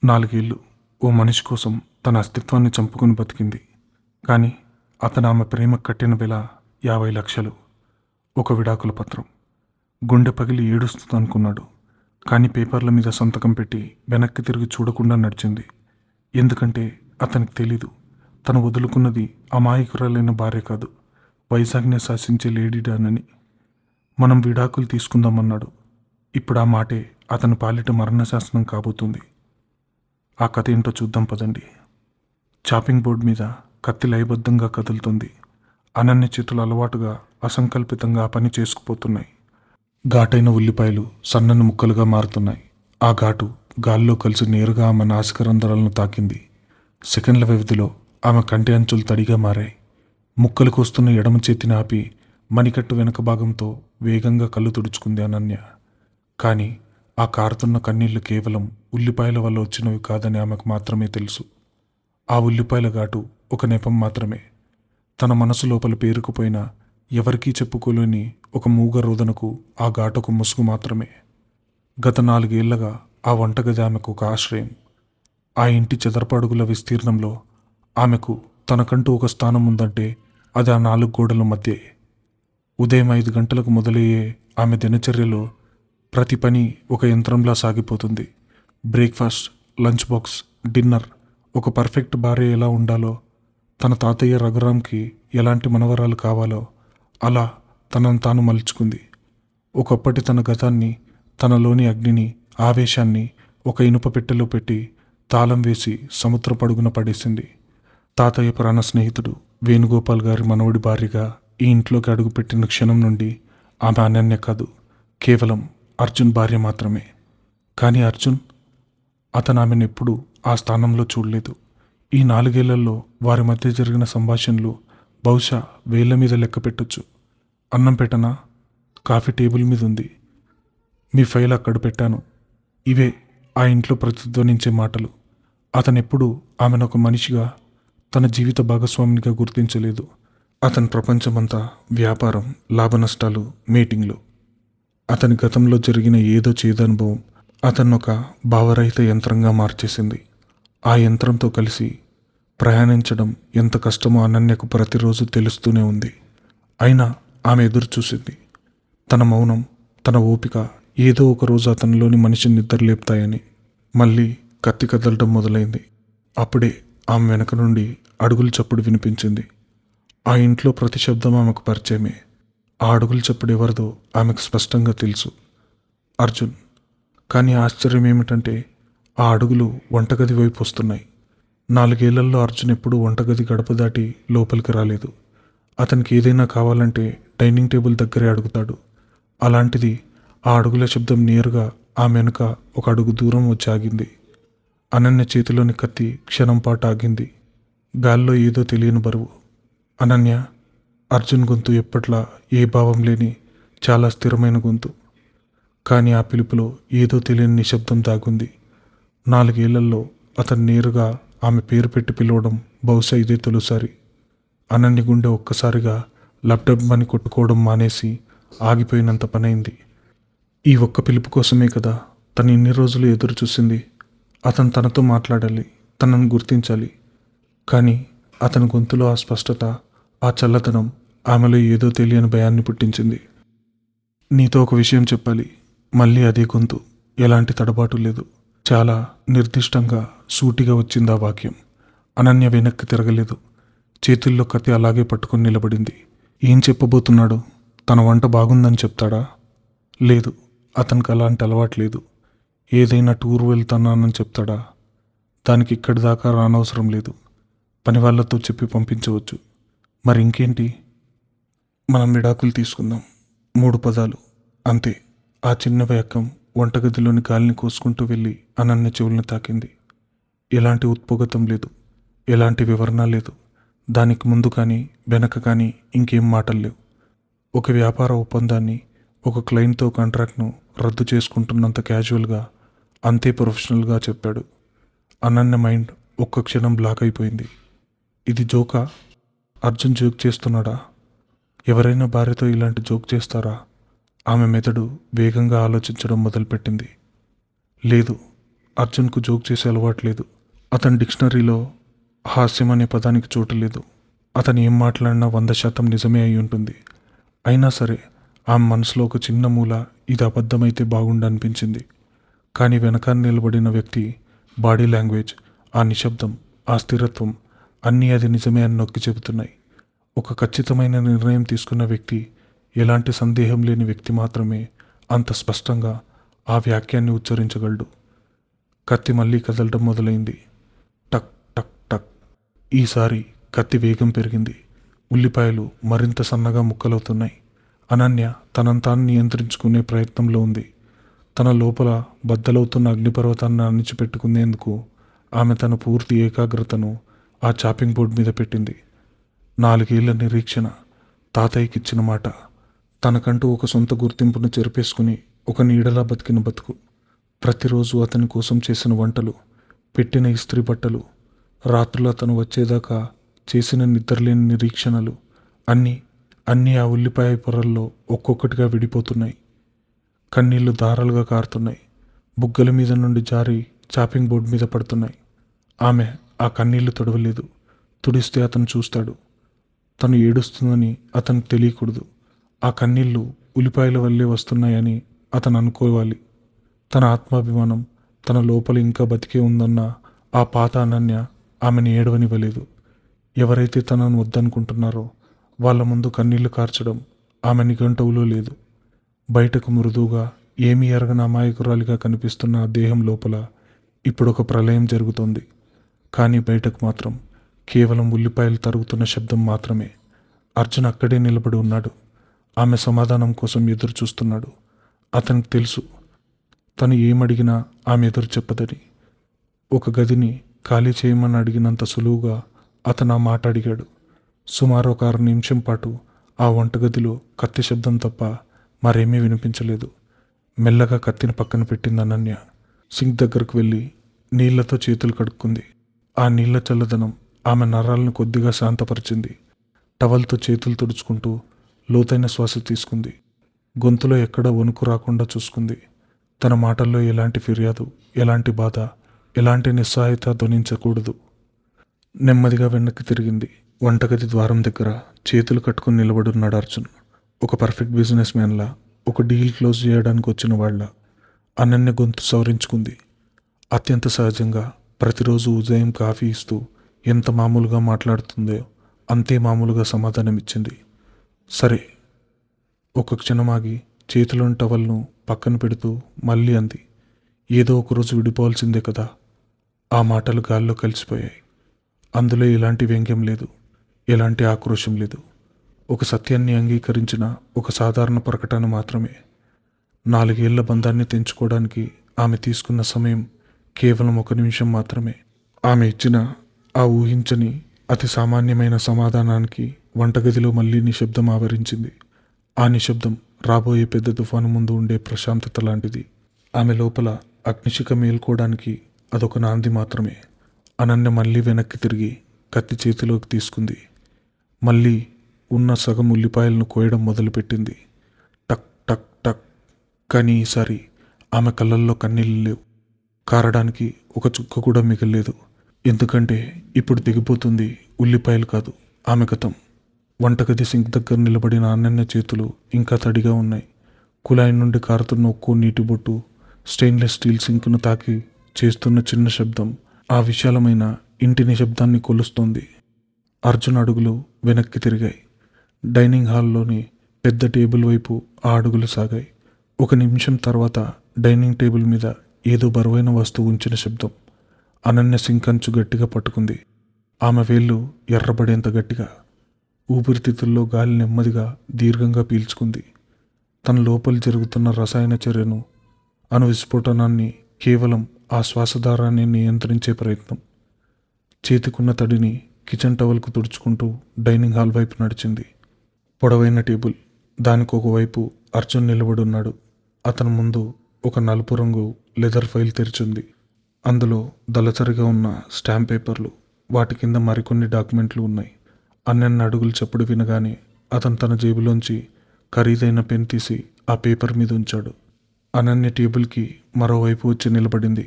4 ఏళ్ళు ఓ మనిషి కోసం తన అస్తిత్వాన్ని చంపుకుని బతికింది. కానీ అతను ఆమె ప్రేమకు కట్టిన వెల 50 లక్షలు. ఒక విడాకుల పత్రం. గుండె పగిలి ఏడుస్తుందనుకున్నాడు. కానీ పేపర్ల మీద సంతకం పెట్టి వెనక్కి తిరిగి చూడకుండా నడిచింది. ఎందుకంటే అతనికి తెలీదు, తను వదులుకున్నది అమాయకురాలైన భార్య కాదు, వైజాగ్ని శాసించే లేడీ డాన్ అని. మనం విడాకులు తీసుకుందామన్నాడు. ఇప్పుడు ఆ మాటే అతని పాలిట మరణశాసనం కాబోతుంది. ఆ కథ ఏంటో చూద్దాం పదండి. చాపింగ్ బోర్డు మీద కత్తి లయబద్ధంగా కదులుతుంది. అనన్య చేతులు అలవాటుగా అసంకల్పితంగా ఆ పని చేసుకుపోతున్నాయి. ఘాటైన ఉల్లిపాయలు సన్నని ముక్కలుగా మారుతున్నాయి. ఆ ఘాటు గాల్లో కలిసి నేరుగా ఆమె నాసికరంధ్రాలను తాకింది. సెకండ్ల వ్యవధిలో ఆమె కంటి అంచులు తడిగా మారాయి. ముక్కలు కోస్తున్న ఎడమ చేతిని ఆపి మణికట్టు వెనక భాగంతో వేగంగా కళ్ళు తుడుచుకుంది అనన్య. కానీ ఆ కారుతున్న కన్నీళ్లు కేవలం ఉల్లిపాయల వల్ల వచ్చినవి కాదని ఆమెకు మాత్రమే తెలుసు. ఆ ఉల్లిపాయల ఘాటు ఒక నెపం మాత్రమే. తన మనసు లోపల పేరుకుపోయిన, ఎవరికీ చెప్పుకోలేని ఒక మూగ రోదనకు ఆ ఘాటు ఒక ముసుగు మాత్రమే. గత 4 ఏళ్లగా ఆ వంటగది ఆమెకు ఒక ఆశ్రయం. ఆ ఇంటి చదరపు అడుగుల విస్తీర్ణంలో ఆమెకు తనకంటూ ఒక స్థానం ఉందంటే అది ఆ 4 గోడల మధ్యే. ఉదయం 5 గంటలకు మొదలయ్యే ఆమె దినచర్యలో ప్రతి పని ఒక యంత్రంలా సాగిపోతుంది. Breakfast, lunch box, dinner. ఒక పర్ఫెక్ట్ భార్య ఎలా ఉండాలో, తన తాతయ్య రఘురామ్కి ఎలాంటి మనవరాలు కావాలో అలా తనను తాను మలుచుకుంది. ఒకప్పటి తన గతాన్ని, తనలోని అగ్నిని, ఆవేశాన్ని ఒక ఇనుప పెట్టెలో పెట్టి తాళం వేసి సముద్ర పడుగున పడేసింది. తాతయ్య ప్రాణ స్నేహితుడు వేణుగోపాల్ గారి మనవడి భార్యగా ఈ ఇంట్లోకి అడుగుపెట్టిన క్షణం నుండి ఆమె అనన్య కాదు, కేవలం అర్జున్ భార్య మాత్రమే. కానీ అర్జున్, అతను ఆమెను ఎప్పుడూ ఆ స్థానంలో చూడలేదు. ఈ 4 ఏళ్లలో వారి మధ్య జరిగిన సంభాషణలు బహుశా వేళ్ల మీద లెక్క పెట్టొచ్చు. అన్నం పెట్టనా? కాఫీ టేబుల్ మీద ఉంది. మీ ఫైల్ అక్కడ పెట్టాను. ఇవే ఆ ఇంట్లో ప్రతిధ్వనించే మాటలు. అతనెప్పుడూ ఆమెను ఒక మనిషిగా, తన జీవిత భాగస్వామినిగా గుర్తించలేదు. అతని ప్రపంచమంతా వ్యాపారం, లాభనష్టాలు, మీటింగ్లు. అతని గతంలో జరిగిన ఏదో చేదనుభవం అతన్నొక భావరహిత యంత్రంగా మార్చేసింది. ఆ యంత్రంతో కలిసి ప్రయాణించడం ఎంత కష్టమో అనన్యకు ప్రతిరోజు తెలుస్తూనే ఉంది. అయినా ఆమె ఎదురు చూసింది. తన మౌనం, తన ఓపిక ఏదో ఒకరోజు అతనిలోని మనిషిని నిద్రలేపుతాయని. మళ్ళీ కత్తి కదలడం మొదలైంది. అప్పుడే ఆమె వెనక నుండి అడుగుల చప్పుడు వినిపించింది. ఆ ఇంట్లో ప్రతి శబ్దం ఆమెకు పరిచయమే. ఆ అడుగుల చప్పుడు ఎవరిదో ఆమెకు స్పష్టంగా తెలుసు, అర్జున్. కానీ ఆశ్చర్యం ఏమిటంటే ఆ అడుగులు వంటగది వైపు వస్తున్నాయి. 4 ఏళ్లలో అర్జున్ ఎప్పుడూ వంటగది గడప దాటి లోపలికి రాలేదు. అతనికి ఏదైనా కావాలంటే డైనింగ్ టేబుల్ దగ్గరే అడుగుతాడు. అలాంటిది ఆ అడుగుల శబ్దం నేరుగా ఆమె వెనుక ఒక అడుగు దూరం వచ్చి ఆగింది. అనన్య చేతిలోని కత్తి క్షణం పాటు ఆగింది. గాల్లో ఏదో తెలియని బరువు. అనన్య. అర్జున్ గొంతు ఎప్పట్లా ఏ భావం లేని చాలా స్థిరమైన గొంతు. కానీ ఆ పిలుపులో ఏదో తెలియని నిశ్శబ్దం దాగుంది. 4 ఏళ్లలో అతను నేరుగా ఆమె పేరు పెట్టి పిలవడం బహుశా ఇదే తొలిసారి. అనన్య గుండె ఒక్కసారిగా లబ్డబ్బని కొట్టుకోవడం మానేసి ఆగిపోయినంత పనైంది. ఈ ఒక్క పిలుపు కోసమే కదా తను ఇన్ని రోజులు ఎదురు చూసింది. అతను తనతో మాట్లాడాలి, తనను గుర్తించాలి. కానీ అతని గొంతులో ఆ స్పష్టత, ఆ చల్లదనం ఆమెలో ఏదో తెలియని భయాన్ని పుట్టించింది. నీతో ఒక విషయం చెప్పాలి. మళ్ళీ అదే గొంతు. ఎలాంటి తడబాటు లేదు. చాలా నిర్దిష్టంగా, సూటిగా వచ్చింది ఆ వాక్యం. అనన్య వెనక్కి తిరగలేదు. చేతుల్లో కత్తి అలాగే పట్టుకొని నిలబడింది. ఏం చెప్పబోతున్నాడు? తన వంట బాగుందని చెప్తాడా? లేదు, అతనికి అలాంటి అలవాటు లేదు. ఏదైనా టూర్ వెళ్తున్నానని చెప్తాడా? దానికి ఇక్కడి దాకా రానవసరం లేదు. పని వాళ్ళతో చెప్పి పంపించవచ్చు. మరి ఇంకేంటి? మనం విడాకులు తీసుకుందాం. 3 పదాలు అంతే. ఆ చిన్న వాక్యం వంటగదిలోని గాలిని కోసుకుంటూ వెళ్ళి అనన్య చెవులను తాకింది. ఎలాంటి ఉత్పోగతం లేదు, ఎలాంటి వివరణ లేదు. దానికి ముందు కానీ వెనక కానీ ఇంకేం మాటలు లేవు. ఒక వ్యాపార ఒప్పందాన్ని, ఒక క్లయింట్తో కాంట్రాక్ట్ను రద్దు చేసుకుంటున్నంత క్యాజువల్గా, అంతే ప్రొఫెషనల్గా చెప్పాడు. అనన్య మైండ్ ఒక్క క్షణం బ్లాక్ అయిపోయింది. ఇది జోకా? అర్జున్ జోక్ చేస్తున్నాడా? ఎవరైనా భార్యతో ఇలాంటి జోక్ చేస్తారా? ఆమె మెదడు వేగంగా ఆలోచించడం మొదలుపెట్టింది. లేదు, అర్జున్కు జోక్ చేసే అలవాట్లేదు. అతని డిక్షనరీలో హాస్యం అనే పదానికి చోటు లేదు. అతను ఏం మాట్లాడినా 100% నిజమే అయి ఉంటుంది. అయినా సరే ఆమె మనసులో ఒక చిన్న మూల ఇది అబద్ధమైతే బాగుండనిపించింది. కానీ వెనకాల నిలబడిన వ్యక్తి బాడీ లాంగ్వేజ్, ఆ నిశ్శబ్దం, ఆ స్థిరత్వం అన్నీ అది నిజమే అని నొక్కి చెబుతున్నాయి. ఒక ఖచ్చితమైన నిర్ణయం తీసుకున్న వ్యక్తి, ఎలాంటి సందేహం లేని వ్యక్తి మాత్రమే అంత స్పష్టంగా ఆ వాక్యాన్ని ఉచ్చరించగలడు. కత్తి మళ్ళీ కదలడం మొదలైంది. టక్ టక్ టక్. ఈసారి కత్తి వేగం పెరిగింది. ఉల్లిపాయలు మరింత సన్నగా ముక్కలవుతున్నాయి. అనన్య తనను తాను నియంత్రించుకునే ప్రయత్నంలో ఉంది. తన లోపల బద్దలవుతున్న అగ్నిపర్వతాన్ని అణిచిపెట్టుకునేందుకు ఆమె తన పూర్తి ఏకాగ్రతను ఆ చాపింగ్ బోర్డు మీద పెట్టింది. 4 ఏళ్ల నిరీక్షణ, తాతయ్యకిచ్చిన మాట, తనకంటూ ఒక సొంత గుర్తింపును చెరిపేసుకుని ఒక నీడలా బతికిన బతుకు, ప్రతిరోజు అతని కోసం చేసిన వంటలు, పెట్టిన ఇస్త్రీ బట్టలు, రాత్రులు అతను వచ్చేదాకా చేసిన నిద్రలేని నిరీక్షణలు అన్నీ ఆ ఉల్లిపాయ పొరల్లో ఒక్కొక్కటిగా విడిపోతున్నాయి. కన్నీళ్లు దారాలుగా కారుతున్నాయి. బుగ్గల మీద నుండి జారి చాపింగ్ బోర్డు మీద పడుతున్నాయి. ఆమె ఆ కన్నీళ్లు తొడవలేదు. తుడిస్తే అతను చూస్తాడు. తను ఏడుస్తుందని అతనికి తెలియకూడదు. ఆ కన్నీళ్లు ఉల్లిపాయల వల్లే వస్తున్నాయని అతను అనుకోవాలి. తన ఆత్మాభిమానం తన లోపల ఇంకా బతికే ఉందన్న ఆ పాత అనన్య ఆమెను ఏడవనివ్వలేదు. ఎవరైతే తనను వద్దనుకుంటున్నారో వాళ్ళ ముందు కన్నీళ్లు కార్చడం ఆమె నిఘంటువులో లేదు. బయటకు మృదువుగా ఏమీ ఎరగని అమాయకురాలిగా కనిపిస్తున్న ఆ దేహం లోపల ఇప్పుడొక ప్రళయం జరుగుతోంది. కానీ బయటకు మాత్రం కేవలం ఉల్లిపాయలు తరుగుతున్న శబ్దం మాత్రమే. అర్జున్ అక్కడే నిలబడి ఉన్నాడు. ఆమె సమాధానం కోసం ఎదురు చూస్తున్నాడు. అతనికి తెలుసు తను ఏమడిగినా ఆమె ఎదురు చెప్పదని. ఒక గదిని ఖాళీ చేయమని అడిగినంత సులువుగా అతను ఆ మాట అడిగాడు. సుమారు ఒక 6 నిమిషం పాటు ఆ వంటగదిలో కత్తి శబ్దం తప్ప మరేమీ వినిపించలేదు. మెల్లగా కత్తిని పక్కన పెట్టింది అనన్య. సింక్ దగ్గరకు వెళ్ళి నీళ్లతో చేతులు కడుక్కుంది. ఆ నీళ్ల చల్లదనం ఆమె నరాలను కొద్దిగా శాంతపరిచింది. టవల్తో చేతులు తుడుచుకుంటూ లోతైన శ్వాస తీసుకుంది. గొంతులో ఎక్కడా వణుకు రాకుండా చూసుకుంది. తన మాటల్లో ఎలాంటి ఫిర్యాదు, ఎలాంటి బాధ, ఎలాంటి నిస్సహాయత ధ్వనించకూడదు. నెమ్మదిగా వెనక్కి తిరిగింది. వంటగది ద్వారం దగ్గర చేతులు కట్టుకుని నిలబడున్నాడు అర్జున్. ఒక పర్ఫెక్ట్ బిజినెస్ మ్యాన్లా, ఒక డీల్ క్లోజ్ చేయడానికి వచ్చిన వాళ్ళ. అనన్య గొంతు సవరించుకుంది. అత్యంత సహజంగా ప్రతిరోజు ఉదయం కాఫీ ఇస్తూ ఎంత మామూలుగా మాట్లాడుతుందో అంతే మామూలుగా సమాధానమిచ్చింది. సరే. ఒక క్షణం ఆగి చేతిలోని టవల్ను పక్కన పెడుతూ మళ్ళీ అంది. ఏదో ఒకరోజు విడిపోవాల్సిందే కదా. ఆ మాటలు గాల్లో కలిసిపోయాయి. అందులో ఎలాంటి వ్యంగ్యం లేదు, ఎలాంటి ఆక్రోశం లేదు. ఒక సత్యాన్ని అంగీకరించిన ఒక సాధారణ ప్రకటన మాత్రమే. 4 ఏళ్ల బంధాన్ని తెంచుకోవడానికి ఆమె తీసుకున్న సమయం కేవలం 1 నిమిషం మాత్రమే. ఆమె ఇచ్చిన ఆ ఊహించని అతి సామాన్యమైన సమాధానానికి వంటగదిలో మళ్ళీ నిశ్శబ్దం ఆవరించింది. ఆ నిశ్శబ్దం రాబోయే పెద్ద తుఫాను ముందు ఉండే ప్రశాంతత లాంటిది. ఆమె లోపల అగ్నిశిఖ మేల్కోవడానికి అదొక నాంది మాత్రమే. అనన్య మళ్ళీ వెనక్కి తిరిగి కత్తి చేతిలోకి తీసుకుంది. మళ్ళీ ఉన్న సగం ఉల్లిపాయలను కోయడం మొదలుపెట్టింది. టక్ టక్ టక్. కానీ ఈసారి ఆమె కళ్ళల్లో కన్నీళ్ళు లేవు. కారడానికి ఒక చుక్క కూడా మిగల్లేదు. ఎందుకంటే ఇప్పుడు దిగిపోతుంది ఉల్లిపాయలు కాదు, ఆమె గతం. వంటగది సింక్ దగ్గర నిలబడిన అనన్య చేతులు ఇంకా తడిగా ఉన్నాయి. కుళాయి నుండి కారుతున్న ఒక్కో నీటి బొట్టు స్టెయిన్లెస్ స్టీల్ సింక్ను తాకి చేస్తున్న చిన్న శబ్దం ఆ విశాలమైన ఇంటి నిశ్శబ్దాన్ని కొలుస్తోంది. అర్జున్ అడుగులు వెనక్కి తిరిగాయి. డైనింగ్ హాల్లోని పెద్ద టేబుల్ వైపు ఆ అడుగులు సాగాయి. 1 నిమిషం తర్వాత డైనింగ్ టేబుల్ మీద ఏదో బరువైన వస్తువు ఉంచిన శబ్దం. అనన్య సింక్ అంచు గట్టిగా పట్టుకుంది. ఆమె వేళ్ళు ఎర్రబడేంత గట్టిగా. ఊపిరితిత్తుల్లో గాలి నెమ్మదిగా దీర్ఘంగా పీల్చుకుంది. తన లోపల జరుగుతున్న రసాయన చర్యను, అణువిస్ఫోటనాన్ని కేవలం ఆ శ్వాసధారాన్ని నియంత్రించే ప్రయత్నం. చేతికున్న తడిని కిచెన్ టవల్కు తుడుచుకుంటూ డైనింగ్ హాల్ వైపు నడిచింది. పొడవైన టేబుల్, దానికి ఒకవైపు అర్జున్ నిలబడున్నాడు. అతని ముందు ఒక నలుపు రంగు లెదర్ ఫైల్ తెరిచింది. అందులో దళసరిగా ఉన్న స్టాంప్ పేపర్లు, వాటి కింద మరికొన్ని డాక్యుమెంట్లు ఉన్నాయి. అన్నెన్న అడుగులు చప్పుడు వినగానే అతను తన జేబులోంచి ఖరీదైన పెన్ తీసి ఆ పేపర్ మీద ఉంచాడు. అనన్య టేబుల్కి మరోవైపు వచ్చి నిలబడింది.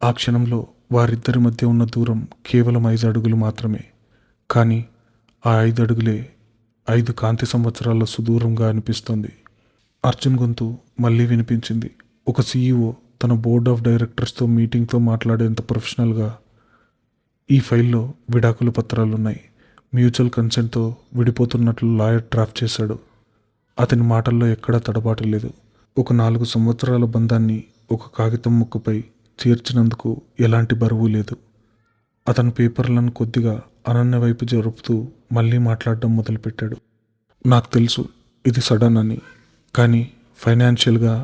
ఆ క్షణంలో వారిద్దరి మధ్య ఉన్న దూరం కేవలం 5 అడుగులు మాత్రమే. కానీ ఆ 5 అడుగులే 5 కాంతి సంవత్సరాల సుదూరంగా అనిపిస్తోంది. అర్జున్ గొంతు మళ్ళీ వినిపించింది. ఒక సీఈఓ తన బోర్డ్ ఆఫ్ డైరెక్టర్స్తో మీటింగ్తో మాట్లాడేంత ప్రొఫెషనల్గా. ఈ ఫైల్లో విడాకుల పత్రాలున్నాయి. మ్యూచువల్ కన్సెంట్తో విడిపోతున్నట్లు లాయర్ డ్రాఫ్ట్ చేశాడు. అతని మాటల్లో ఎక్కడా తడబాటు లేదు. ఒక 4 సంవత్సరాల బంధాన్ని ఒక కాగితం ముక్కపై చేర్చినందుకు ఎలాంటి బరువు లేదు. అతను పేపర్లను కొద్దిగా అనన్య వైపు జరుపుతూ మళ్ళీ మాట్లాడడం మొదలుపెట్టాడు. నాకు తెలుసు ఇది సడన్ అని, కానీ ఫైనాన్షియల్గా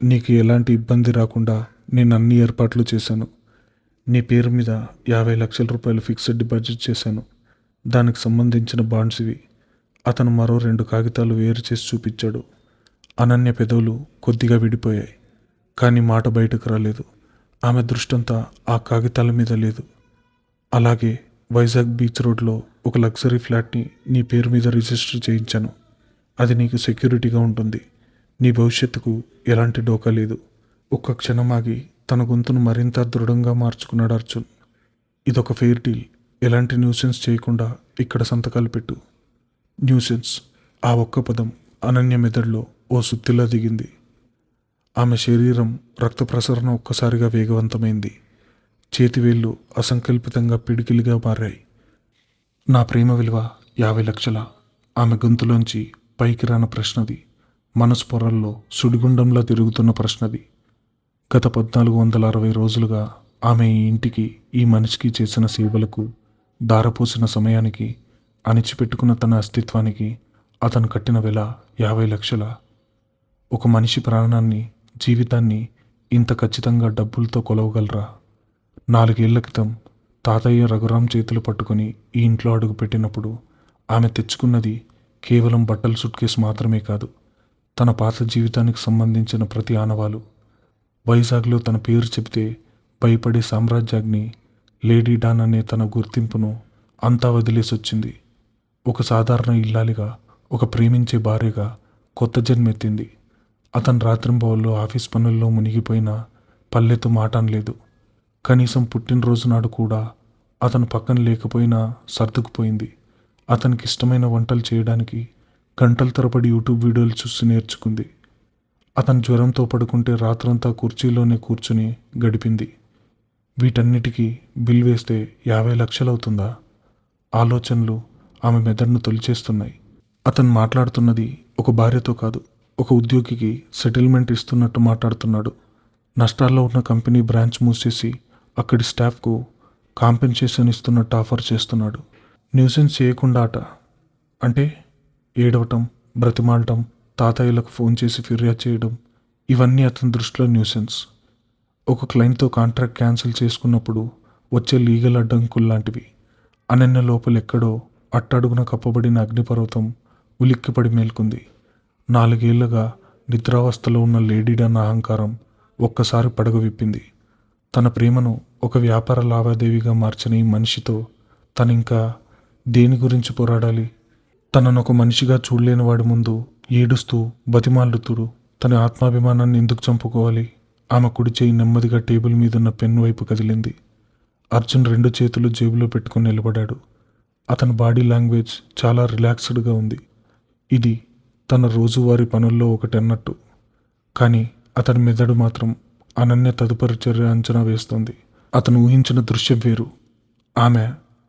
నీకు ఎలాంటి ఇబ్బంది రాకుండా నేను అన్ని ఏర్పాట్లు చేశాను. నీ పేరు మీద 50 లక్షల రూపాయలు ఫిక్స్డ్ డిపాజిట్ చేశాను. దానికి సంబంధించిన బాండ్స్ ఇవి. అతను మరో 2 కాగితాలు వేరు చేసి చూపించాడు. అనన్య పెదవులు కొద్దిగా విడిపోయాయి, కానీ మాట బయటకు రాలేదు. ఆమె దృష్టంతా ఆ కాగితాల మీద లేదు. అలాగే వైజాగ్ బీచ్ రోడ్లో ఒక లగ్జరీ ఫ్లాట్ని నీ పేరు మీద రిజిస్టర్ చేయించాను. అది నీకు సెక్యూరిటీగా ఉంటుంది. నీ భవిష్యత్తుకు ఎలాంటి డోకా లేదు. ఒక్క క్షణం ఆగి తన గొంతును మరింత దృఢంగా మార్చుకున్నాడు అర్జున్. ఇదొక ఫెయిర్ డీల్. ఎలాంటి న్యూసెన్స్ చేయకుండా ఇక్కడ సంతకాలు పెట్టు. న్యూసెన్స్, ఆ ఒక్క పదం అనన్య మెదడులో ఓ సుత్తిలా దిగింది. ఆమె శరీరం రక్త ప్రసరణ ఒక్కసారిగా వేగవంతమైంది. చేతివేళ్లు అసంకల్పితంగా పిడికిలిగా మారాయి. నా ప్రేమ విలువ 50 లక్షల. ఆమె గొంతులోంచి పైకి రాన ప్రశ్నది. మనసు పొరల్లో సుడిగుండంలా తిరుగుతున్న ప్రశ్నది. గత 1460 రోజులుగా ఆమె ఈ ఇంటికి, ఈ మనిషికి చేసిన సేవలకు, దారపోసిన సమయానికి, అణిచిపెట్టుకున్న తన అస్తిత్వానికి అతను కట్టిన వెల 50 లక్షల. ఒక మనిషి ప్రాణాన్ని, జీవితాన్ని ఇంత ఖచ్చితంగా డబ్బులతో కొలవగలరా? 4 ఏళ్ల క్రితం తాతయ్య రఘురాం చేతులు పట్టుకొని ఈ ఇంట్లో అడుగుపెట్టినప్పుడు ఆమె తెచ్చుకున్నది కేవలం బట్టల సూట్ కేసు మాత్రమే కాదు, తన పాత జీవితానికి సంబంధించిన ప్రతి ఆనవాలు. వైజాగ్లో తన పేరు చెబితే భయపడే సామ్రాజ్యాగ్ని, లేడీ డాన్ అనే తన గుర్తింపును అంతా వదిలేసొచ్చింది. ఒక సాధారణ ఇల్లాలిగా, ఒక ప్రేమించే భార్యగా కొత్త జన్మెత్తింది. అతను రాత్రింబవల్లో ఆఫీస్ పనుల్లో మునిగిపోయినా పల్లెతో మాట అనలేదు. కనీసం పుట్టినరోజు నాడు కూడా అతను పక్కన లేకపోయినా సర్దుకుపోయింది. అతనికి ఇష్టమైన వంటలు చేయడానికి గంటల తరబడి యూట్యూబ్ వీడియోలు చూసి నేర్చుకుంది. అతను జ్వరంతో పడుకుంటే రాత్రంతా కుర్చీలోనే కూర్చుని గడిపింది. వీటన్నిటికీ బిల్ వేస్తే 50 లక్షలు అవుతుందా? ఆలోచనలు ఆమె మెదడును తొలిచేస్తున్నాయి. అతను మాట్లాడుతున్నది ఒక భార్యతో కాదు, ఒక ఉద్యోగికి సెటిల్మెంట్ ఇస్తున్నట్టు మాట్లాడుతున్నాడు. నష్టాల్లో ఉన్న కంపెనీ బ్రాంచ్ మూసేసి అక్కడి స్టాఫ్కు కాంపెన్సేషన్ ఇస్తున్నట్టు ఆఫర్ చేస్తున్నాడు. న్యూసెన్స్ చేయకుండా అట అంటే ఏడవటం, బ్రతిమాలటం, తాతయ్యలకు ఫోన్ చేసి ఫిర్యాదు చేయడం, ఇవన్నీ అతని దృష్టిలో న్యూసెన్స్. ఒక క్లయింట్తో కాంట్రాక్ట్ క్యాన్సిల్ చేసుకున్నప్పుడు వచ్చే లీగల్ అడ్డంకుల్లాంటివి. అనన్య లోపలెక్కడో అట్టడుగున కప్పబడిన అగ్నిపర్వతం ఉలిక్కిపడి మేల్కొంది. 4 ఏళ్లుగా నిద్రావస్థలో ఉన్న లేడీడన్న అహంకారం ఒక్కసారి పడగ విప్పింది. తన ప్రేమను ఒక వ్యాపార లావాదేవీగా మార్చిన ఈ మనిషితో తనింకా దేని గురించి పోరాడాలి? తనను ఒక మనిషిగా చూడలేని వాడి ముందు ఏడుస్తూ బతిమాలుతూ తన ఆత్మాభిమానాన్ని ఎందుకు చంపుకోవాలి? ఆమె కుడి చేయి నెమ్మదిగా టేబుల్ మీదున్న పెన్ను వైపు కదిలింది. అర్జున్ 2 చేతులు జేబులో పెట్టుకుని నిలబడాడు. అతని బాడీ లాంగ్వేజ్ చాలా రిలాక్స్డ్గా ఉంది. ఇది తన రోజువారీ పనుల్లో ఒకటి అన్నట్టు. కానీ అతని మెదడు మాత్రం అనన్య తదుపరి చర్య అంచనా వేస్తోంది. అతను ఊహించిన దృశ్యం వేరు. ఆమె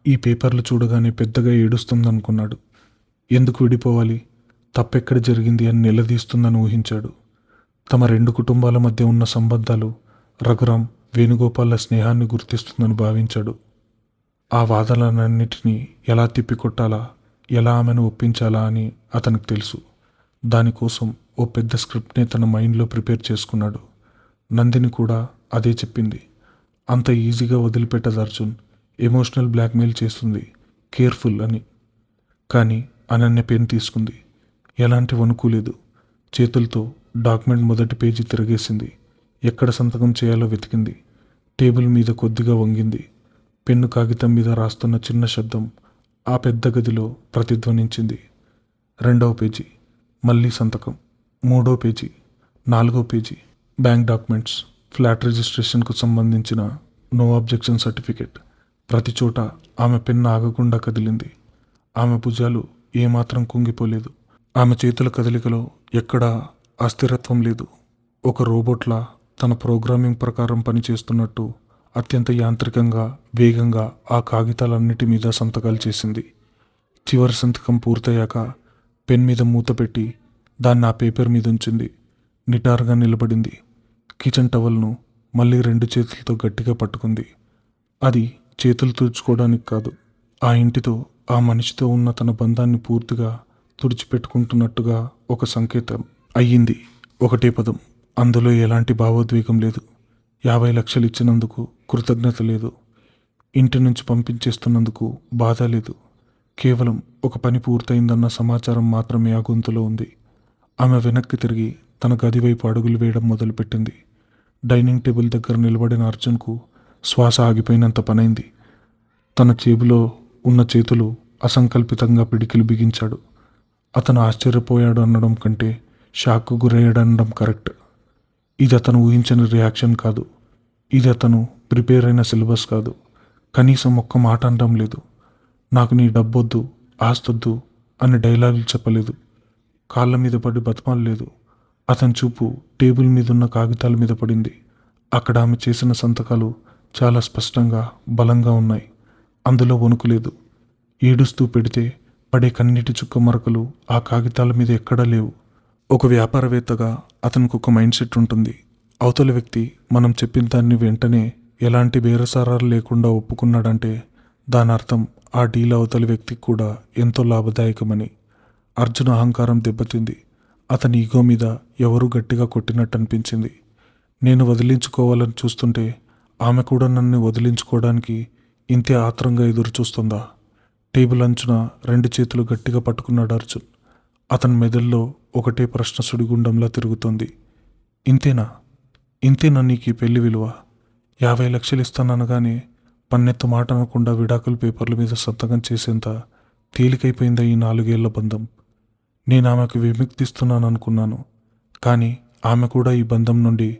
ఈ పేపర్లు చూడగానే పెద్దగా ఏడుస్తుందనుకున్నాడు. ఎందుకు విడిపోవాలి? తప్పెక్కడ జరిగింది అని నిలదీస్తుందని ఊహించాడు. తమ 2 కుటుంబాల మధ్య ఉన్న సంబంధాలు రఘురాం, వేణుగోపాల్ల స్నేహాన్ని గుర్తిస్తుందని భావించాడు. ఆ వాదనలన్నిటినీ ఎలా తిప్పికొట్టాలా, ఎలా ఆమెను ఒప్పించాలా అని అతనికి తెలుసు. దానికోసం ఓ పెద్ద స్క్రిప్ట్ని తన మైండ్లో ప్రిపేర్ చేసుకున్నాడు. నందిని కూడా అదే చెప్పింది. అంత ఈజీగా వదిలిపెట్టదు అర్జున్. ఎమోషనల్ బ్లాక్మెయిల్ చేస్తుంది, కేర్ఫుల్ అని. కానీ అనన్య పెన్ తీసుకుంది. ఎలాంటి వణుకు లేదు. చేతులతో డాక్యుమెంట్ మొదటి పేజీ తిరగేసింది. ఎక్కడ సంతకం చేయాలో వెతికింది. టేబుల్ మీద కొద్దిగా వంగింది. పెన్ను కాగితం మీద రాస్తున్న చిన్న శబ్దం ఆ పెద్ద గదిలో ప్రతిధ్వనించింది. 2వ పేజీ, మళ్ళీ సంతకం. 3వ పేజీ, 4వ పేజీ, బ్యాంక్ డాక్యుమెంట్స్, ఫ్లాట్ రిజిస్ట్రేషన్కు సంబంధించిన నో అబ్జెక్షన్ సర్టిఫికెట్. ప్రతి చోట ఆమె పెన్ను ఆగకుండా కదిలింది. ఆమె భుజాలు ఏమాత్రం కుంగిపోలేదు. ఆమె చేతుల కదలికలో ఎక్కడా అస్థిరత్వం లేదు. ఒక రోబోట్లా తన ప్రోగ్రామింగ్ ప్రకారం పనిచేస్తున్నట్టు అత్యంత యాంత్రికంగా, వేగంగా ఆ కాగితాలన్నిటి మీద సంతకాలు చేసింది. చివరి సంతకం పూర్తయ్యాక పెన్ మీద మూత పెట్టి దాన్ని ఆ పేపర్ మీద ఉంచింది. నిటారుగా నిలబడింది. కిచెన్ టవల్ను మళ్ళీ 2 చేతులతో గట్టిగా పట్టుకుంది. అది చేతులు తుడుచుకోవడానికి కాదు, ఆ ఇంటితో, ఆ మనిషితో ఉన్న తన బంధాన్ని పూర్తిగా తుడిచిపెట్టుకుంటున్నట్టుగా ఒక సంకేతం. అయ్యింది. ఒకటే పదం. అందులో ఎలాంటి భావోద్వేగం లేదు. 50 లక్షలు ఇచ్చినందుకు కృతజ్ఞత లేదు. ఇంటి నుంచి పంపించేస్తున్నందుకు బాధ లేదు. కేవలం ఒక పని పూర్తయిందన్న సమాచారం మాత్రమే ఆ గొంతులో ఉంది. ఆమె వెనక్కి తిరిగి తన గది వైపు అడుగులు వేయడం మొదలుపెట్టింది. డైనింగ్ టేబుల్ దగ్గర నిలబడిన అర్జున్కు శ్వాస ఆగిపోయినంత పనైంది. తన జేబులో ఉన్న చేతులు అసంకల్పితంగా పిడికిలు బిగించాడు. అతను ఆశ్చర్యపోయాడు అనడం కంటే షాక్కు గురయ్యాడనడం కరెక్ట్. ఇది అతను ఊహించని రియాక్షన్ కాదు. ఇది అతను ప్రిపేర్ అయిన సిలబస్ కాదు. కనీసం ఒక్క మాట అనడం లేదు. నాకు నీ డబ్బొద్దు, ఆస్తొద్దు అని డైలాగులు చెప్పలేదు. కాళ్ళ మీద పడి బతమాలలేదు. అతని చూపు టేబుల్ మీదున్న కాగితాల మీద పడింది. అక్కడ ఆమె చేసిన సంతకాలు చాలా స్పష్టంగా, బలంగా ఉన్నాయి. అందులో వణుకు లేదు. ఏడుస్తూ పెడితే పడే కన్నీటి చుక్క మరకలు ఆ కాగితాల మీద ఎక్కడా లేవు. ఒక వ్యాపారవేత్తగా అతనికి ఒక మైండ్ సెట్ ఉంటుంది. అవతలి వ్యక్తి మనం చెప్పిన దాన్ని వెంటనే ఎలాంటి బేరసారాలు లేకుండా ఒప్పుకున్నాడంటే దాని అర్థం ఆ డీల్ అవతలి వ్యక్తికి కూడా ఎంతో లాభదాయకమని. అర్జున్ అహంకారం దెబ్బతింది. అతని ఈగో మీద ఎవరూ గట్టిగా కొట్టినట్టు అనిపించింది. నేను వదిలించుకోవాలని చూస్తుంటే ఆమె కూడా నన్ను వదిలించుకోవడానికి ఇంతే ఆత్రంగా ఎదురు చూస్తుందా? టేబుల్ అంచున 2 చేతులు గట్టిగా పట్టుకున్నాడు అర్జున్. అతని మెదల్లో ఒకటే ప్రశ్న సుడిగుండంలా తిరుగుతోంది. ఇంతేనా? ఇంతేనా నీకు ఈ పెళ్లి విలువ? 50 లక్షలు ఇస్తాననగానే పన్నెత్తు మాట అనకుండా విడాకుల పేపర్ల మీద సంతకం చేసేంత తేలికైపోయిందా ఈ 4 ఏళ్ల బంధం? నేను ఆమెకు విముక్తిస్తున్నాను అనుకున్నాను. కానీ ఆమె కూడా ఈ బంధం నుండి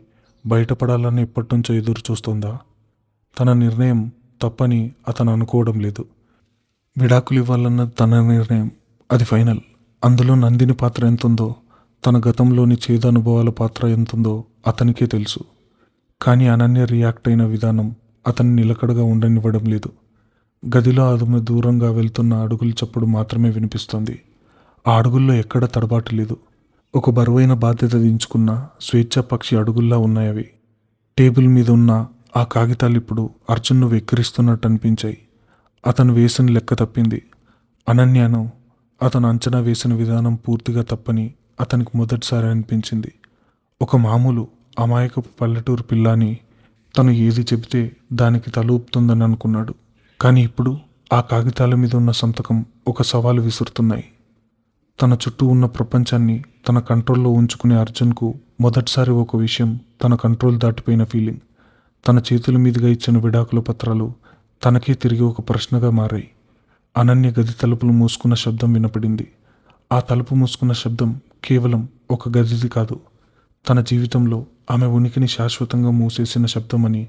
బయటపడాలని ఎప్పటినుంచో ఎదురు చూస్తుందా? తన నిర్ణయం తప్పని అతను అనుకోవడం లేదు. విడాకులు ఇవ్వాలన్నది తన నిర్ణయం. అది ఫైనల్. అందులో నందిని పాత్ర ఎంతుందో, తన గతంలోని చేదు అనుభవాల పాత్ర ఎంతుందో అతనికే తెలుసు. కానీ అనన్య రియాక్ట్ అయిన విధానం అతన్ని నిలకడగా ఉండనివ్వడం లేదు. గదిలో ఆమె దూరంగా వెళ్తున్న అడుగుల చప్పుడు మాత్రమే వినిపిస్తోంది. ఆ అడుగుల్లో ఎక్కడ తడబాటు లేదు. ఒక బరువైన బాధ్యత దించుకున్న స్వేచ్ఛా పక్షి అడుగుల్లా ఉన్నాయవి. టేబుల్ మీద ఉన్న ఆ కాగితాలు ఇప్పుడు అర్జున్ను వెక్కిరిస్తున్నట్టు అనిపించాయి. అతను వేసిన లెక్క తప్పింది. అనన్యను అతను అంచనా వేసిన విధానం పూర్తిగా తప్పని అతనికి మొదటిసారి అనిపించింది. ఒక మామూలు అమాయకపు పల్లెటూరు పిల్లని తను ఏది చెబితే దానికి తల ఊపుతుందని అనుకున్నాడు. కానీ ఇప్పుడు ఆ కాగితాల మీద ఉన్న సంతకం ఒక సవాలు విసురుతున్నాయి. తన చుట్టూ ఉన్న ప్రపంచాన్ని తన కంట్రోల్లో ఉంచుకునే అర్జున్కు మొదటిసారి ఒక విషయం తన కంట్రోల్ దాటిపోయిన ఫీలింగ్. తన చేతుల మీదుగా ఇచ్చిన విడాకుల పత్రాలు తనకే తిరిగి ఒక ప్రశ్నగా మారాయి. అనన్య గది తలుపులు మూసుకున్న శబ్దం వినపడింది. ఆ తలుపు మూసుకున్న శబ్దం కేవలం ఒక గదిది కాదు, తన జీవితంలో ఆమె ఉనికిని శాశ్వతంగా మూసేసిన శబ్దమని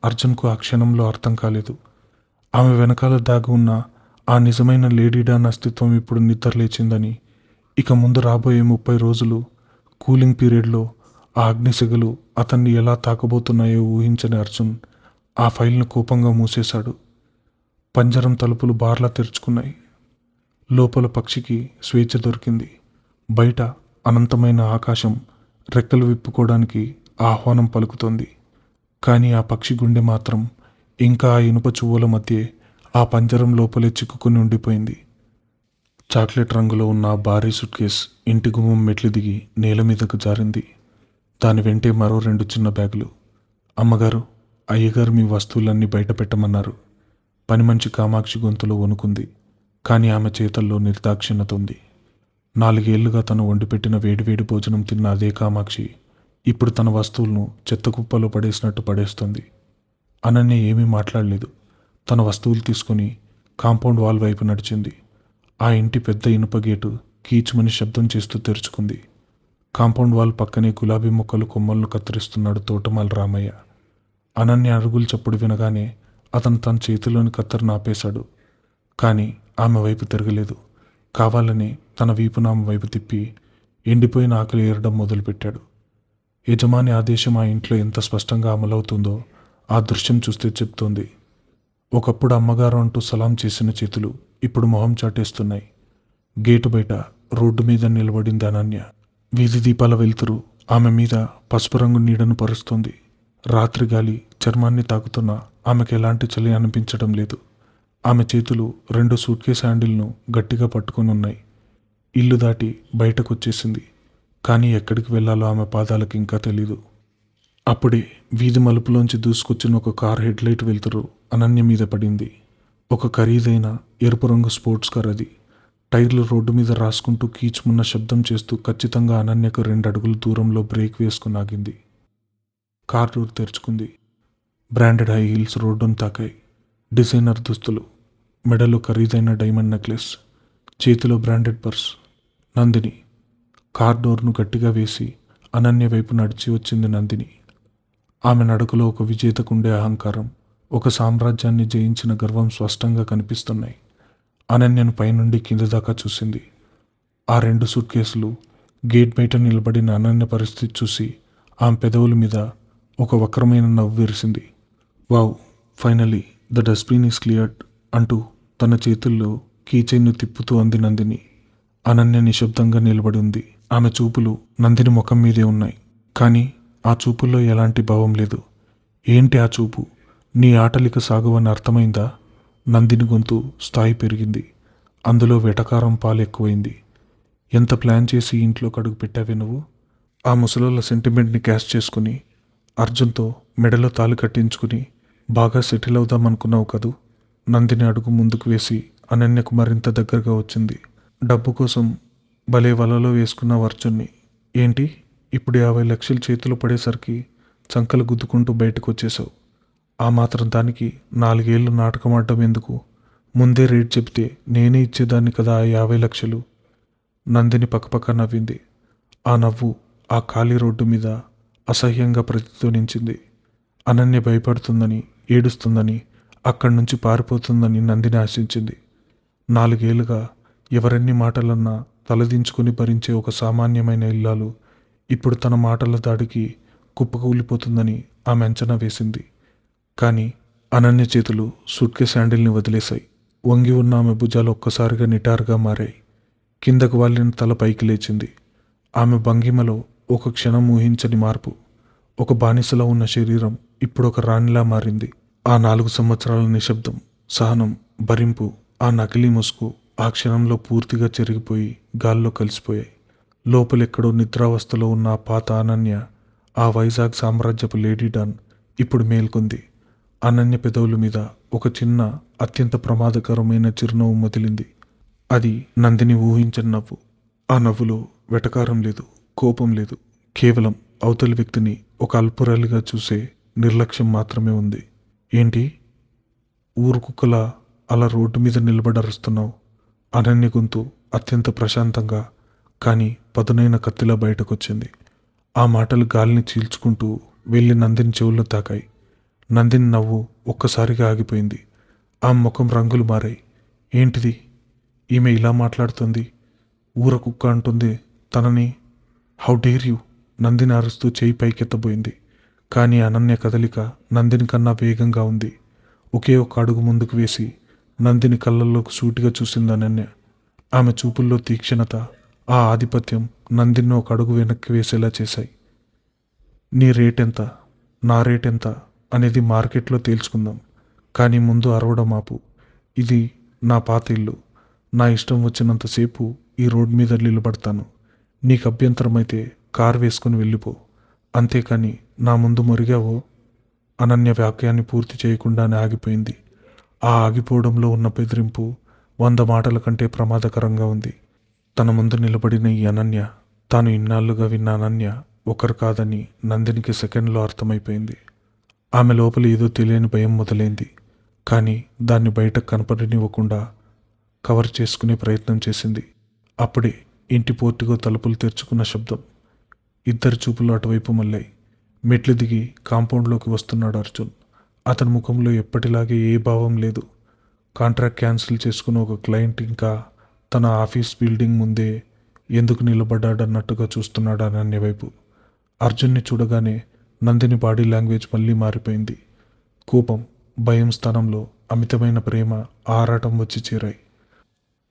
అర్జున్కు ఆ క్షణంలో అర్థం కాలేదు. ఆమె వెనకాల దాగి ఉన్న ఆ నిజమైన లేడీ డాన్ అస్తిత్వం ఇప్పుడు నిద్రలేచిందని, ఇక ముందు రాబోయే 30 రోజులు కూలింగ్ పీరియడ్లో ఆ అగ్నిసిగలు అతన్ని ఎలా తాకబోతున్నాయో ఊహించని అర్జున్ ఆ ఫైల్ను కోపంగా మూసేశాడు. పంజరం తలుపులు బార్లా తెరుచుకున్నాయి. లోపల పక్షికి స్వేచ్ఛ దొరికింది. బయట అనంతమైన ఆకాశం రెక్కలు విప్పుకోవడానికి ఆహ్వానం పలుకుతోంది. కానీ ఆ పక్షి గుండె మాత్రం ఇంకా ఆ ఇనుప చువ్వల మధ్య ఆ పంజరం లోపలే చిక్కుకుని ఉండిపోయింది. చాక్లెట్ రంగులో ఉన్న ఆ భారీ సూట్ కేస్ ఇంటి గుమ్మం మెట్లు దిగి నేల మీదకు జారింది. దాని వెంటే మరో 2 చిన్న బ్యాగులు. అమ్మగారు, అయ్యగారు మీ వస్తువులన్నీ బయట పెట్టమన్నారు. పని మనిషి కామాక్షి గొంతులో వణుకుంది. కానీ ఆమె చేతల్లో నిర్దాక్షిణ్యత ఉంది. 4 ఏళ్లుగా తను వండిపెట్టిన వేడివేడి భోజనం తిన్న అదే కామాక్షి ఇప్పుడు తన వస్తువులను చెత్తకుప్పలో పడేసినట్టు పడేస్తుంది. అనన్య ఏమీ మాట్లాడలేదు. తన వస్తువులు తీసుకుని కాంపౌండ్ వాల్ వైపు నడిచింది. ఆ ఇంటి పెద్ద ఇనుప గేటు కీచుమని శబ్దం చేస్తూ తెరుచుకుంది. కాంపౌండ్ వాల్ పక్కనే గులాబీ మొక్కలు కొమ్మలను కత్తిరిస్తున్నాడు తోటమాల రామయ్య. అనన్య అడుగులు చప్పుడు వినగానే అతను తన చేతిలోని కత్తెరను ఆపేశాడు. కానీ ఆమె వైపు తిరగలేదు. కావాలని తన వీపును ఆమె వైపు తిప్పి ఎండిపోయిన ఆకలి ఏరడం మొదలుపెట్టాడు. యజమాని ఆదేశం ఆ ఇంట్లో ఎంత స్పష్టంగా అమలవుతుందో ఆ దృశ్యం చూస్తే చెప్తోంది. ఒకప్పుడు అమ్మగారు అంటూ సలాం చేసిన చేతులు ఇప్పుడు మొహం చాటేస్తున్నాయి. గేటు బయట రోడ్డు మీద నిలబడింది అనన్య. వీధి దీపాల వెలుతురు ఆమె మీద పసుపు రంగు నీడను పరుస్తోంది. రాత్రి గాలి చర్మాన్ని తాకుతున్నా ఆమెకు ఎలాంటి చలి అనిపించడం లేదు. ఆమె చేతులు 2 సూట్ కేస్ హ్యాండిల్ను గట్టిగా పట్టుకొని ఉన్నాయి. ఇల్లు దాటి బయటకొచ్చేసింది. కానీ ఎక్కడికి వెళ్లాలో ఆమె పాదాలకు ఇంకా తెలీదు. అప్పుడే వీధి మలుపులోంచి దూసుకొచ్చిన ఒక కార్ హెడ్లైట్ వెలుతురు అనన్య మీద పడింది. ఒక ఖరీదైన ఎరుపు రంగు స్పోర్ట్స్ కార్ అది. టైర్లు రోడ్డు మీద రాసుకుంటూ కీచుమున్న శబ్దం చేస్తూ ఖచ్చితంగా అనన్యకు 2 అడుగుల దూరంలో బ్రేక్ వేసుకుని ఆగింది. కార్ డోర్ తెరుచుకుంది. బ్రాండెడ్ హై హీల్స్ రోడ్డును తాకాయి. డిజైనర్ దుస్తులు, మెడలో ఖరీదైన డైమండ్ నెక్లెస్, చేతిలో బ్రాండెడ్ పర్స్. నందిని. కార్ డోర్ను గట్టిగా వేసి అనన్య వైపు నడిచి వచ్చింది నందిని. ఆమె నడకలో ఒక విజేతకుండే అహంకారం, ఒక సామ్రాజ్యాన్ని జయించిన గర్వం స్పష్టంగా కనిపిస్తున్నాయి. అనన్యను పైనుండి కింద దాకా చూసింది. ఆ 2 సూట్ కేసులు, గేట్ బయట నిలబడిన అనన్య పరిస్థితి చూసి ఆమె పెదవుల మీద ఒక వక్రమైన నవ్వు విరిసింది. Wow, finally the dustbin is cleared అంటూ తన చేతుల్లో కీచైన్ను తిప్పుతూ అంది నందిని. అనన్య నిశ్శబ్దంగా నిలబడి ఉంది. ఆమె చూపులు నందిని ముఖం మీదే ఉన్నాయి. కానీ ఆ చూపుల్లో ఎలాంటి భావం లేదు. ఏంటి ఆ చూపు? నీ ఆటలిక సాగువని అర్థమైందా? నందిని గొంతు స్థాయి పెరిగింది. అందులో వెటకారం పాలు ఎక్కువైంది. ఎంత ప్లాన్ చేసి ఇంట్లోకి అడుగు పెట్టావే నువ్వు? ఆ ముసలోళ్ళ సెంటిమెంట్ని క్యాష్ చేసుకుని అర్జున్తో మెడలో తాళి కట్టించుకుని బాగా సెటిల్ అవుదామనుకున్నావు కదూ? నందిని అడుగు ముందుకు వేసి అనన్యకు మరింత దగ్గరగా వచ్చింది. డబ్బు కోసం భలే వలలో వేసుకున్న అర్జున్ని. ఏంటి ఇప్పుడు 50 లక్షలు చేతిలో పడేసరికి చంకలు గుద్దుకుంటూ బయటకు వచ్చేసావు. ఆ మాత్రం దానికి 4 ఏళ్ళు నాటకం ఆడడం ఎందుకు? ముందే రేట్ చెబితే నేనే ఇచ్చేదాన్ని కదా ఆ 50 లక్షలు. నందిని పక్కపక్క నవ్వింది. ఆ నవ్వు ఆ ఖాళీ రోడ్డు మీద అసహ్యంగా ప్రతిధ్వనించింది. అనన్య భయపడుతుందని, ఏడుస్తుందని, అక్కడి నుంచి పారిపోతుందని నందిని ఆశించింది. 4 ఏళ్లుగా ఎవరెన్ని మాటలన్నా తలదించుకుని భరించే ఒక సామాన్యమైన ఇల్లాలు ఇప్పుడు తన మాటల దాడికి కుప్పకూలిపోతుందని ఆమె అంచనా వేసింది. కానీ అనన్య చేతులు సూట్ కేస్ హ్యాండిల్ని వదిలేశాయి. వంగి ఉన్న ఆమె భుజాలు ఒక్కసారిగా నిటారుగా మారాయి. కిందకు వాలిన తల పైకి లేచింది. ఆమె భంగిమలో ఒక క్షణం ఊహించని మార్పు. ఒక బానిసలో ఉన్న శరీరం ఇప్పుడు ఒక రాణిలా మారింది. ఆ 4 సంవత్సరాల నిశ్శబ్దం, సహనం, భరింపు, ఆ నకిలీ ముసుగు ఆ క్షణంలో పూర్తిగా చెరిగిపోయి గాల్లో కలిసిపోయాయి. లోపలెక్కడో నిద్రావస్థలో ఉన్న ఆ పాత అనన్య, ఆ వైజాగ్ సామ్రాజ్యపు లేడీ డాన్ ఇప్పుడు మేల్కొంది. అనన్య పెదవుల మీద ఒక చిన్న, అత్యంత ప్రమాదకరమైన చిరునవ్వు మొదిలింది. అది నందిని ఊహించని నవ్వు. ఆ నవ్వులో వెటకారం లేదు, కోపం లేదు. కేవలం అవతలి వ్యక్తిని ఒక అల్పురాలిగా చూసే నిర్లక్ష్యం మాత్రమే ఉంది. ఏంటి ఊరు కుక్కలా అలా రోడ్డు మీద నిలబడరుస్తున్నావు? అనన్య గొంతు అత్యంత ప్రశాంతంగా కానీ పదునైన కత్తిలా బయటకొచ్చింది. ఆ మాటలు గాలిని చీల్చుకుంటూ వెళ్ళి నందిని చెవుల్లో తాకాయి. నందిని నవ్వు ఒక్కసారిగా ఆగిపోయింది. ఆ ముఖం రంగులు మారాయి. ఏంటిది? ఈమె ఇలా మాట్లాడుతుంది? ఊర కుక్క అంటుంది తనని. How dare you? నందిని అరుస్తూ చేయి పైకెత్తబోయింది. కానీ అనన్య కదలిక నందిని కన్నా వేగంగా ఉంది. ఒకే ఒక అడుగు ముందుకు వేసి నందిని కళ్ళల్లోకి సూటిగా చూసింది అనన్య. ఆమె చూపుల్లో తీక్షణత, ఆ ఆధిపత్యం నందిని ఒక అడుగు వెనక్కి వేసేలా చేశాయి. నీ రేటెంత, నా రేటెంత అనేది మార్కెట్లో తేల్చుకుందాం. కానీ ముందు అరవడం ఆపు. ఇది నా పాత ఇల్లు. నా ఇష్టం వచ్చినంతసేపు ఈ రోడ్ మీద నిలబడతాను. నీకు అభ్యంతరమైతే కారు వేసుకుని వెళ్ళిపో. అంతేకాని నా ముందు మురిగావో. అనన్య వాక్యాన్ని పూర్తి చేయకుండానే ఆగిపోయింది. ఆ ఆగిపోవడంలో ఉన్న బెదిరింపు 100 మాటల కంటే ప్రమాదకరంగా ఉంది. తన ముందు నిలబడిన ఈ అనన్య, తాను ఇన్నాళ్లుగా విన్న అనన్య ఒకరు కాదని నందినికి సెకండ్లో అర్థమైపోయింది. ఆమె లోపల ఏదో తెలియని భయం మొదలైంది. కానీ దాన్ని బయటకు కనపడనివ్వకుండా కవర్ చేసుకునే ప్రయత్నం చేసింది. అప్పుడే ఇంటి పోర్టికో తలుపులు తెరుచుకున్న శబ్దం. ఇద్దరి చూపులు అటువైపు మళ్ళాయి. మెట్లు దిగి కాంపౌండ్లోకి వస్తున్నాడు అర్జున్. అతని ముఖంలో ఎప్పటిలాగే ఏ భావం లేదు. కాంట్రాక్ట్ క్యాన్సిల్ చేసుకున్న ఒక క్లయింట్ ఇంకా తన ఆఫీస్ బిల్డింగ్ ముందే ఎందుకు నిలబడ్డాడన్నట్టుగా చూస్తున్నాడు అనన్య వైపు. అర్జున్ని చూడగానే నందిని బాడీ లాంగ్వేజ్ మళ్ళీ మారిపోయింది. కోపం, భయం స్థానంలో అమితమైన ప్రేమ, ఆరాటం వచ్చి చేరాయి.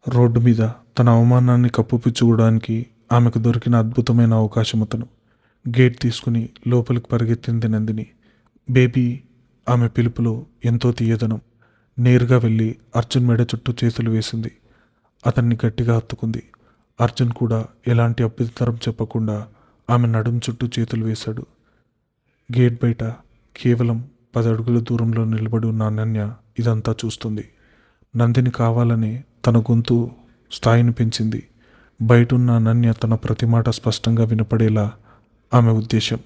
రోడ్డు మీద తన అవమానాన్ని కప్పిపుచ్చుకోవడానికి ఆమెకు దొరికిన అద్భుతమైన అవకాశం అతను. గేట్ తీసుకుని లోపలికి పరిగెత్తింది నందిని. బేబీ! ఆమె పిలుపులో ఎంతో తీయదనం. నేరుగా వెళ్ళి అర్జున్ మెడ చుట్టూ చేతులు వేసింది. అతన్ని గట్టిగా హత్తుకుంది. అర్జున్ కూడా ఎలాంటి అభ్యంతరం చెప్పకుండా ఆమె నడుం చుట్టూ చేతులు వేశాడు. గేట్ బయట కేవలం 10 అడుగుల దూరంలో నిలబడి ఉన్న అనన్య ఇదంతా చూస్తుంది. నందిని కావాలని తన గొంతు స్థాయిని పెంచింది. బయటున్న అనన్య తన ప్రతి మాట స్పష్టంగా వినపడేలా ఆమె ఉద్దేశం.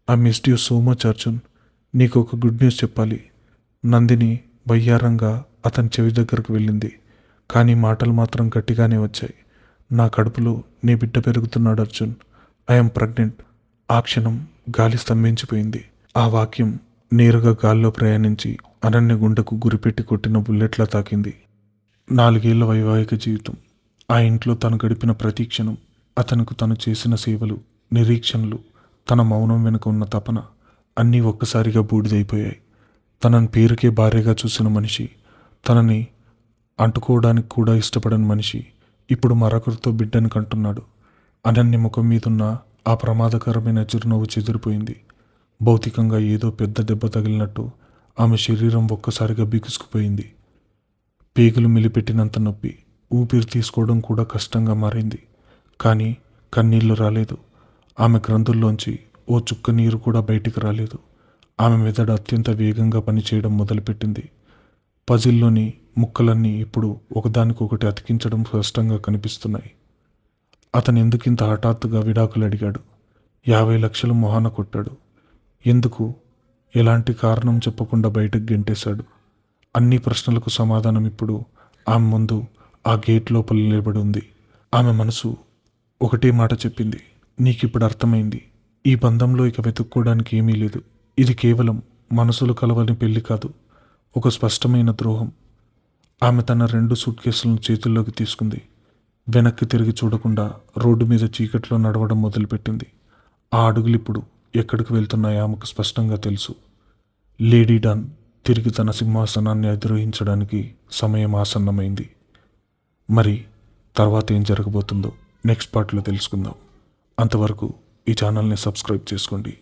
I missed you so much Arjun. నీకు ఒక గుడ్ న్యూస్ చెప్పాలి. నందిని వయ్యారంగా అతని చెవి దగ్గరకు వెళ్ళింది. కానీ మాటలు మాత్రం గట్టిగానే వచ్చాయి. నా కడుపులో నీ బిడ్డ పెరుగుతున్నాడు అర్జున్. I'm pregnant. ఆ క్షణం గాలి స్తంభించిపోయింది. ఆ వాక్యం నేరుగా గాల్లో ప్రయాణించి అనన్య గుండెకు గురిపెట్టి కొట్టిన బుల్లెట్లా తాకింది. 4 ఏళ్ల వైవాహిక జీవితం, ఆ ఇంట్లో తను గడిపిన ప్రతి క్షణం, అతనికి తను చేసిన సేవలు, నిరీక్షణలు, తన మౌనం వెనుక ఉన్న తపన అన్నీ ఒక్కసారిగా బూడిదైపోయాయి. తనని పేరుకే భార్యగా చూసిన మనిషి, తనని అంటుకోవడానికి కూడా ఇష్టపడని మనిషి ఇప్పుడు మరొకరితో బిడ్డని కంటున్నాడు. అనన్య ముఖం మీదున్న ఆ ప్రమాదకరమైన చిరునవ్వు చెదిరిపోయింది. భౌతికంగా ఏదో పెద్ద దెబ్బ తగిలినట్టు ఆమె శరీరం ఒక్కసారిగా బిగుసుకుపోయింది. పేగులు మిలిపెట్టినంత నొప్పి, ఊపిరి తీసుకోవడం కూడా కష్టంగా మారింది. కానీ కన్నీళ్లు రాలేదు. ఆమె గ్రంథుల్లోంచి ఓ చుక్క నీరు కూడా బయటికి రాలేదు. ఆమె మెదడు అత్యంత వేగంగా పనిచేయడం మొదలుపెట్టింది. పజిల్లోని ముక్కలన్నీ ఇప్పుడు ఒకదానికొకటి అతికించడం స్పష్టంగా కనిపిస్తున్నాయి. అతను ఎందుకింత హఠాత్తుగా విడాకులు అడిగాడు? 50 లక్షలు మొహాన కొట్టాడు. ఎందుకు? ఎలాంటి కారణం చెప్పకుండా బయటకు గెంటేశాడు? అన్ని ప్రశ్నలకు సమాధానం ఇప్పుడు ఆమె ముందు ఆ గేట్ లోపల నిలబడి ఉంది. ఆమె మనసు ఒకటే మాట చెప్పింది, నీకిప్పుడు అర్థమైంది. ఈ బంధంలో ఇక వెతుక్కోవడానికి ఏమీ లేదు. ఇది కేవలం మనసులు కలవని పెళ్లి కాదు, ఒక స్పష్టమైన ద్రోహం. ఆమె తన 2 సూట్ కేసులను చేతుల్లోకి తీసుకుంది. వెనక్కి తిరిగి చూడకుండా రోడ్డు మీద చీకట్లో నడవడం మొదలుపెట్టింది. ఆ అడుగులు ఇప్పుడు ఎక్కడికి వెళ్తున్నాయో ఆమెకు స్పష్టంగా తెలుసు. లేడీ డాన్ తిరిగి తన సింహాసనాన్ని అధిరోహించడానికి సమయం ఆసన్నమైంది. మరి తర్వాత ఏం జరగబోతుందో నెక్స్ట్ పార్ట్లో తెలుసుకుందాం. అంతవరకు ఈ ఛానల్ని సబ్స్క్రైబ్ చేసుకోండి.